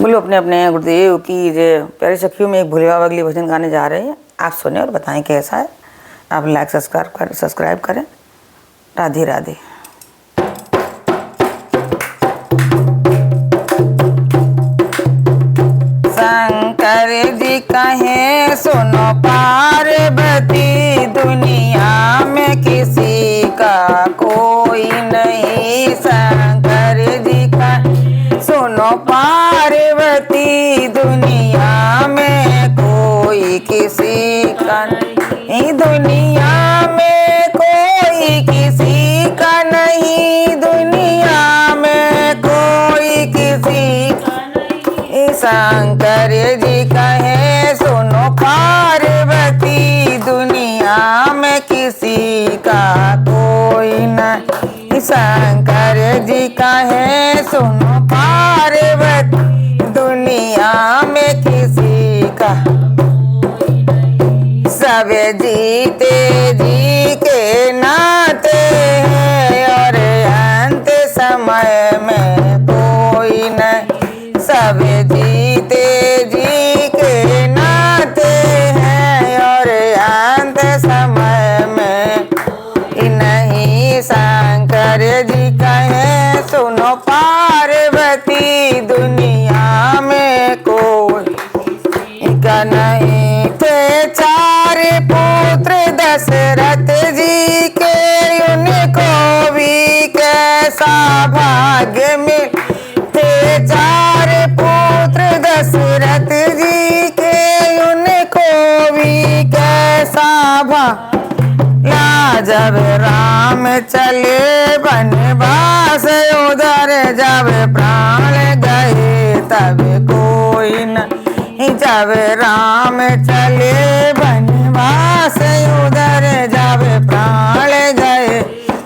बोलो अपने अपने गुरुदेव की जय। प्यारे सखियों में एक भोले बाबा अगली भजन गाने जा रहे हैं, आप सुने और बताएं कैसा है। आप लाइक सब्सक्राइब करें। राधे राधे। शंकर जी कहे सुनो पार्वती, दुनिया में किसी का कोई नहीं। शंकर जी का सुनो पार्वती, दुनिया में कोई किसी का नहीं। दुनिया में कोई किसी का नहीं। दुनिया में कोई किसी का नहीं। शंकर जी कहे सुनो पार्वती, दुनिया में किसी का कोई नहीं। शंकर जी कहे सुनो पार्वती, दुनिया में किसी का सब जीते जी के नाते हैं, और अंत समय में कोई नहीं। सब जीते जी के नाते हैं, और अंत समय में नहीं। शंकर जी कहे सुनो पार्वती, दुनिया में कोई का नहीं। थे चार पुत्र दशरथ जी के, उनको भी कैसा भाग्य मिल। थे चार पुत्र दशरथ जी के, उनको भी कैसा भाग्य। जब राम चले वनवास, उधर जब प्राण गए तब कोई नहीं। जब राम चले वनवास, उधर जब प्राण गए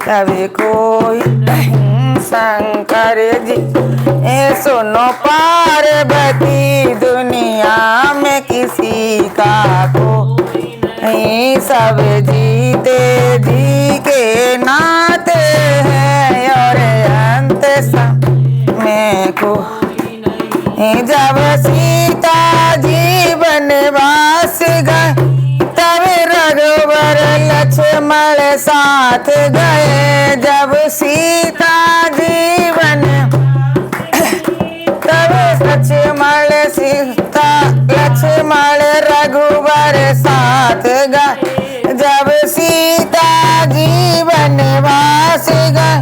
तब कोई नहीं। शंकर जी सुनो पार्वती, दुनिया में किसी का कोई नहीं। सब जीते जी के नाते हैं, और अंत समय को जब सीता जी वनवास गए, तब रघुवर लक्ष्मण साथ गए। जब सीता जी तब लक्ष्मण रघुवर साथ गए। जब सीता जी वनवास गए,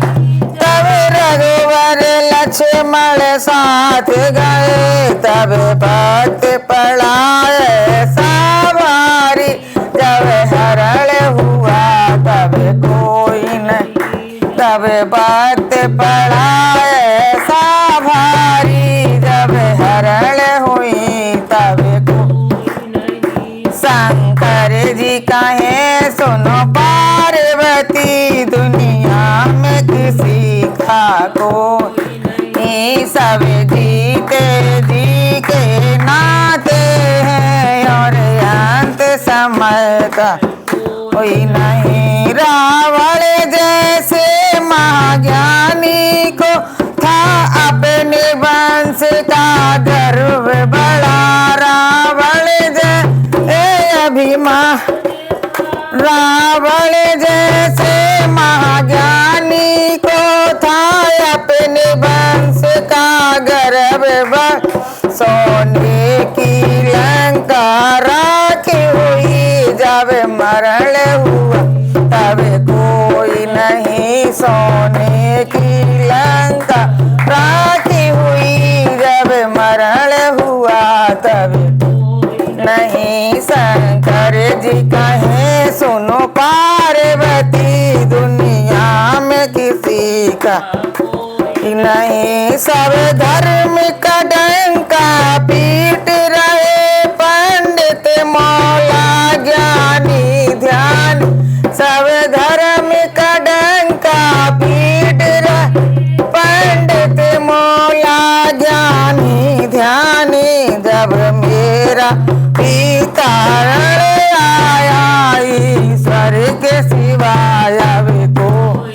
तब रघुवर लक्ष्मण साथ गए। तब भक्त पड़ाए सवारी, जब हरण हुआ तब कोई नहीं। तब भक्त पड़ाए सवारी, जब हरण हुई तब कोई नहीं। शंकर जी कहे सुनो पार्वती, दुनिया में किसी का कोई नहीं। सब जीते जी के नाते हैं, और अंत समय का कोई नहीं। रावण जैसे महाज्ञानी को था अपने वंश का गर्व बड़ा। रावण जैसे महाज्ञानी को था अपने वंश का गर्व बड़ा। सोने की लंका राखी हुई, जब मरण हुआ तब कोई नहीं। सोने की लंका राखी हुई, जब मरण हुआ तब नहीं। शंकर जी कहे सुनो पार्वती, दुनिया में किसी का नहीं। सब धर्म का डंका पीट रहे, पंडित मौला ज्ञानी ध्यान। सब धर्म का डंका पीट रहे, पंडित मौला ज्ञानी ध्यानी। जब मेरा पिता आया, ईश्वर के सिवाय अब कोई।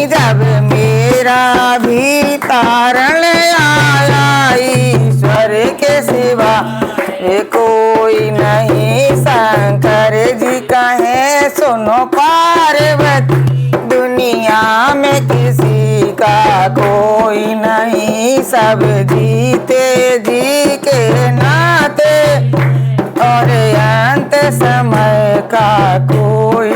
जब मेरा भी तारण आया, में किसी का कोई नहीं, सब जीते जी के नाते, और अंत समय का कोई